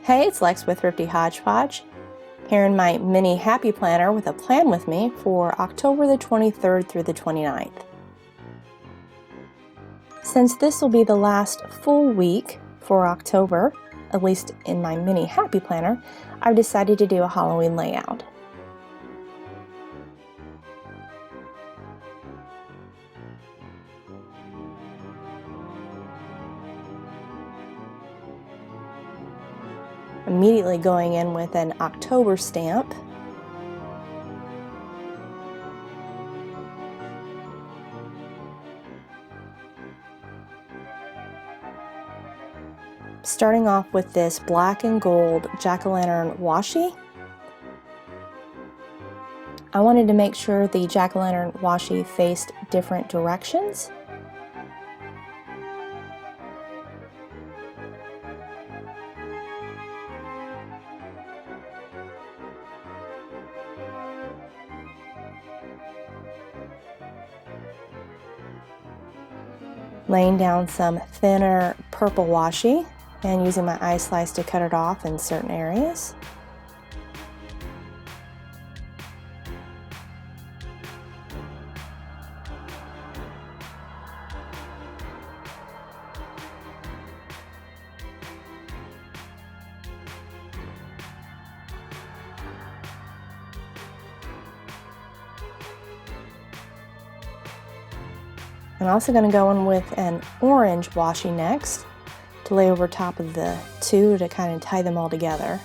Hey, it's Lex with Thrifty Hodgepodge, here in my mini happy planner with a plan with me for October the 23rd through the 29th. Since this will be the last full week for October, at least in my mini happy planner, I've decided to do a Halloween layout. Immediately going in with an October stamp. Starting off with this black and gold jack-o'-lantern washi. I wanted to make sure the jack-o'-lantern washi faced different directions. Laying down some thinner purple washi and using my eye slice to cut it off in certain areas. I'm also going to go in with an orange washi next to lay over top of the two to kind of tie them all together.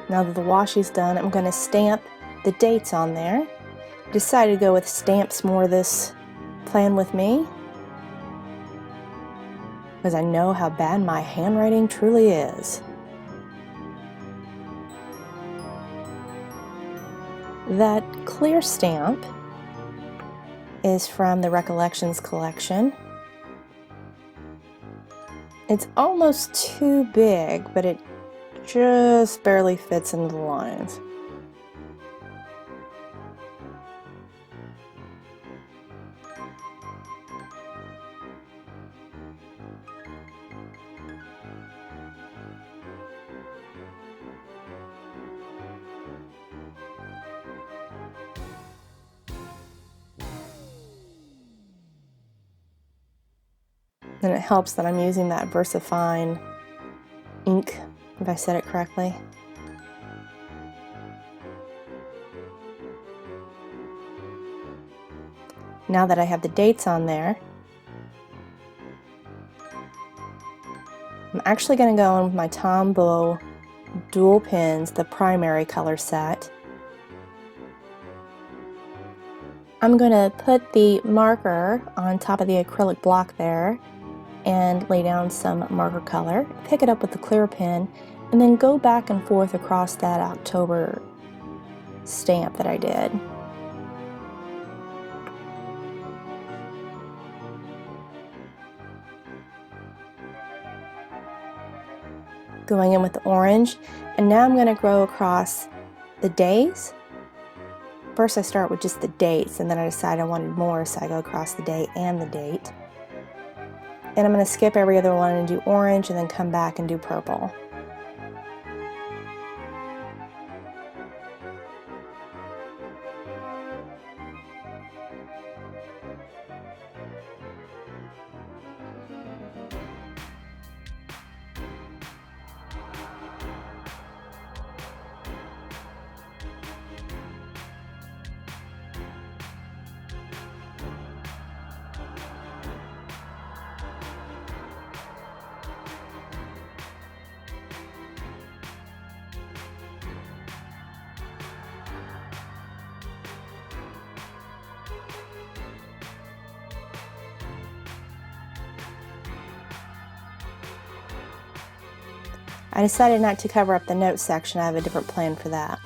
Now that the washi's done, I'm going to stamp the dates on there. I decided to go with stamps more this plan with me, because I know how bad my handwriting truly is. That clear stamp is from the Recollections collection. It's almost too big, but it just barely fits into the lines. And it helps that I'm using that VersaFine ink, if I said it correctly. Now that I have the dates on there, I'm actually going to go in with my Tombow dual pins, the primary color set. I'm going to put the marker on top of the acrylic block there and lay down some marker color, pick it up with the clear pen, and then go back and forth across that October stamp that I did. Going in with the orange, and now I'm going to go across the days. First I start with just the dates, and then I decide I wanted more, so I go across the day and the date. And I'm going to skip every other one and do orange, and then come back and do purple. I decided not to cover up the notes section. I have a different plan for that.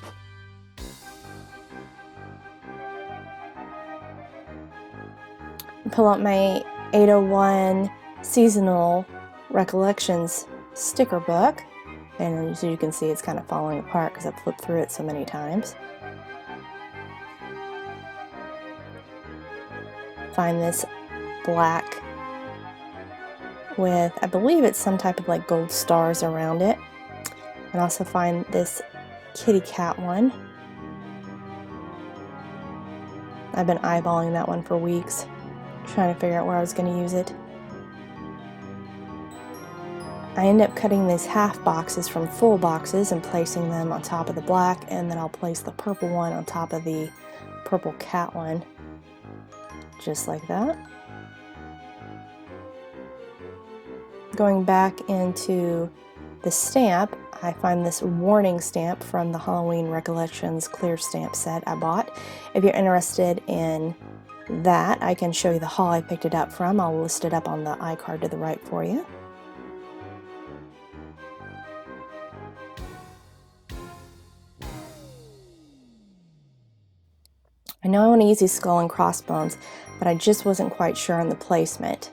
pull out my 801 seasonal recollections sticker book, and as you can see, it's kind of falling apart because I've flipped through it so many times. Find this black with, I believe it's some type of like gold stars around it, and also find this kitty cat one. I've been eyeballing that one for weeks, trying to figure out where I was going to use it. I end up cutting these half boxes from full boxes and placing them on top of the black, and then I'll place the purple one on top of the purple cat one, just like that. Going back into the stamp, I find this warning stamp from the Halloween Recollections clear stamp set I bought. If you're interested in that, I can show you the haul I picked it up from. I'll list it up on the iCard to the right for you. I know I want to use these skull and crossbones, but I just wasn't quite sure on the placement.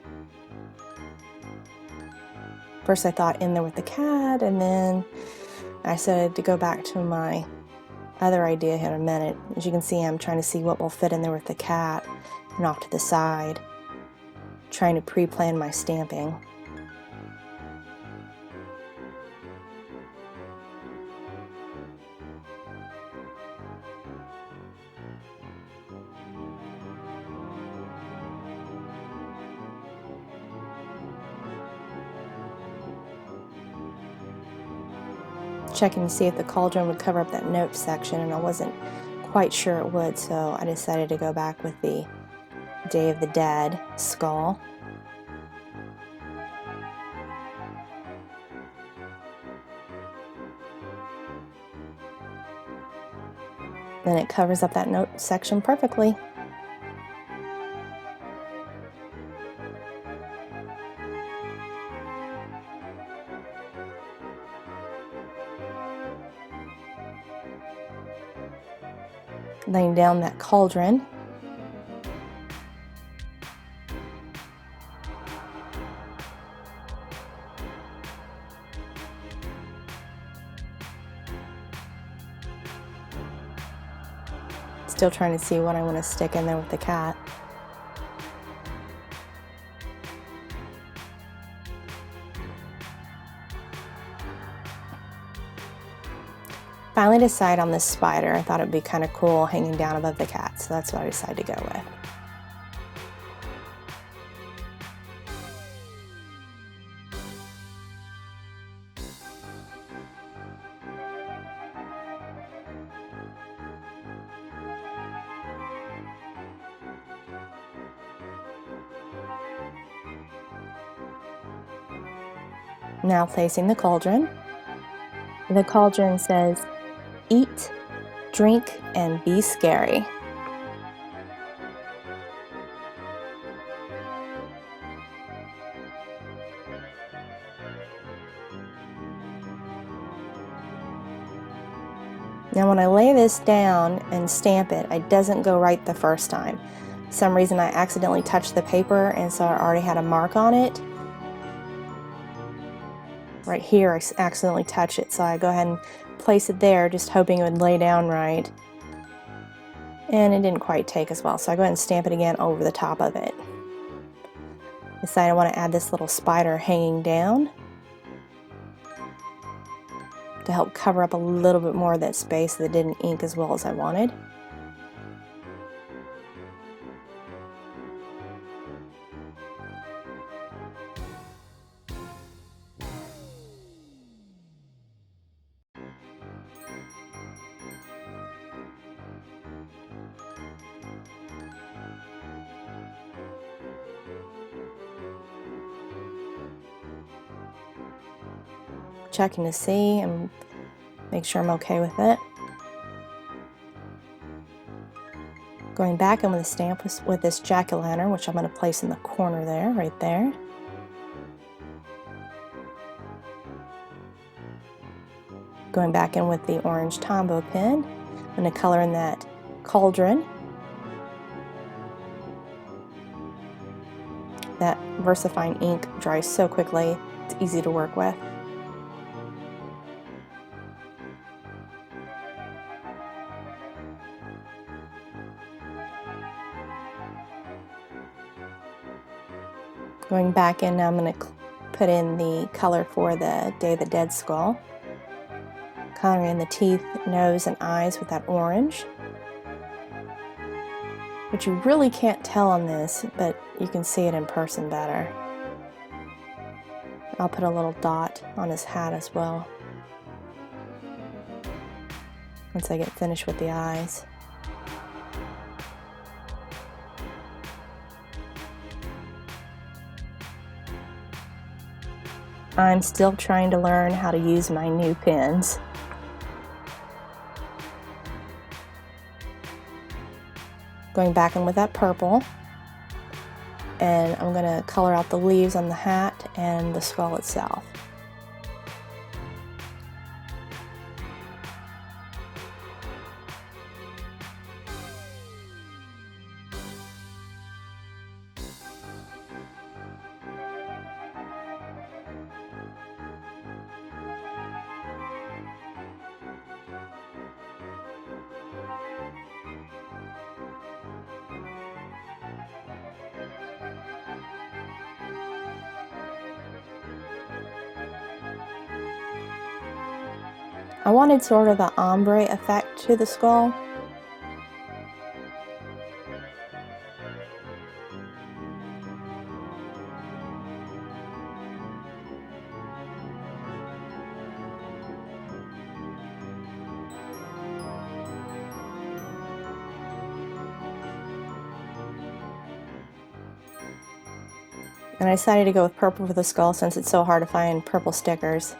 First I thought in there with the cat, and then I decided to go back to my other idea in a minute. As you can see, I'm trying to see what will fit in there with the cat and off to the side, trying to pre-plan my stamping. Checking to see if the cauldron would cover up that note section, and I wasn't quite sure it would, so I decided to go back with the Day of the Dead skull. Then it covers up that note section perfectly. Laying down that cauldron. Still trying to see what I want to stick in there with the cat. Finally decided on this spider. I thought it'd be kind of cool hanging down above the cat, so that's what I decided to go with. Now placing the cauldron. The cauldron says, "Eat, drink, and be scary." Now when I lay this down and stamp it, it doesn't go right the first time. For some reason I accidentally touched the paper, and so I already had a mark on it. Right here I accidentally touched it, so I go ahead and place it there, just hoping it would lay down right. And it didn't quite take as well, so I go ahead and stamp it again over the top of it. Decide I want to add this little spider hanging down to help cover up a little bit more of that space that didn't ink as well as I wanted. Checking to see and make sure I'm okay with it. Going back in with a stamp with this jack-o'-lantern, which I'm going to place in the corner there, right there. Going back in with the orange Tombow pen. I'm going to color in that cauldron. VersaFine ink dries so quickly, it's easy to work with. Going back in now, I'm going to put in the color for the Day of the Dead skull. Coloring in the teeth, nose, and eyes with that orange. Which you really can't tell on this, but you can see it in person better. I'll put a little dot on his hat as well, once I get finished with the eyes. I'm still trying to learn how to use my new pens. Going back in with that purple, and I'm going to color out the leaves on the hat and the skull itself. I wanted sort of an ombre effect to the skull. And I decided to go with purple for the skull since it's so hard to find purple stickers.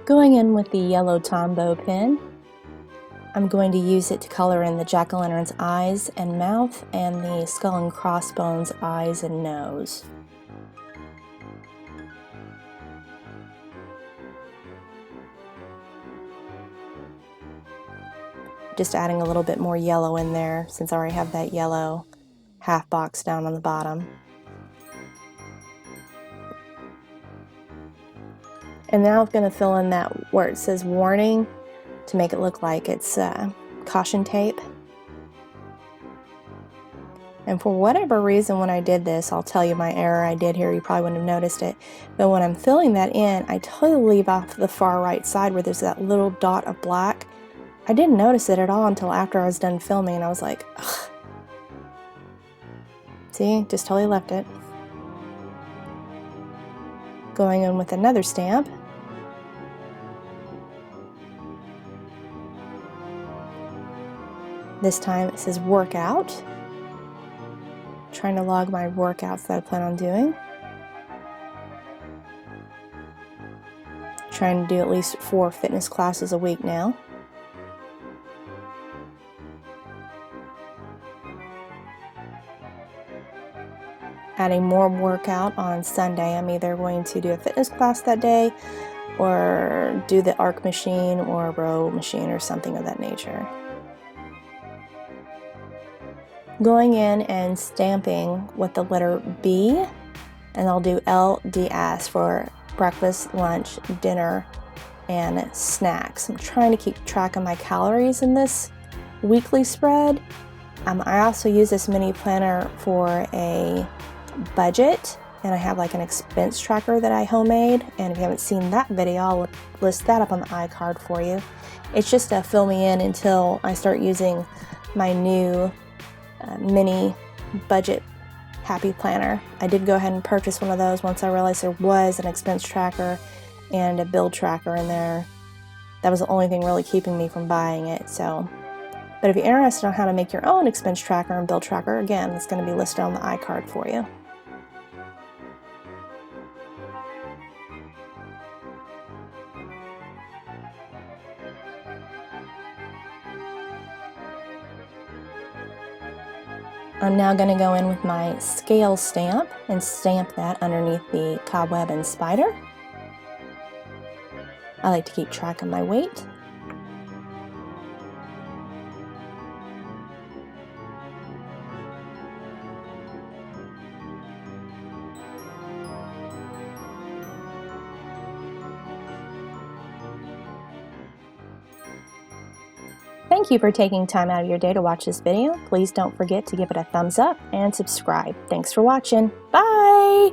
Going in with the yellow Tombow pen, I'm going to use it to color in the jack-o'-lantern's eyes and mouth and the skull and crossbones eyes and nose. Just adding a little bit more yellow in there since I already have that yellow half box down on the bottom. And now I'm going to fill in that where it says warning to make it look like it's caution tape. And for whatever reason when I did this, I'll tell you my error I did here, you probably wouldn't have noticed it, but when I'm filling that in, I totally leave off the far right side where there's that little dot of black. I didn't notice it at all until after I was done filming, and I was like, ugh. See, just totally left it. Going in with another stamp. This time it says workout. Trying to log my workouts that I plan on doing. Trying to do at least 4 fitness classes a week now. Adding more workout on Sunday. I'm either going to do a fitness class that day or do the arc machine or row machine or something of that nature. Going in and stamping with the letter B, and I'll do LDS for breakfast, lunch, dinner, and snacks. I'm trying to keep track of my calories in this weekly spread. I also use this mini planner for a budget, and I have like an expense tracker that I homemade, and if you haven't seen that video, I'll list that up on the iCard for you. It's just to fill me in until I start using my new mini budget happy planner. I did go ahead and purchase one of those once I realized there was an expense tracker and a bill tracker in there. That was the only thing really keeping me from buying it. So, but if you're interested on how to make your own expense tracker and bill tracker, again, it's going to be listed on the iCard for you. I'm now going to go in with my scale stamp and stamp that underneath the cobweb and spider. I like to keep track of my weight. Thank you for taking time out of your day to watch this video. Please don't forget to give it a thumbs up and subscribe. Thanks for watching. Bye!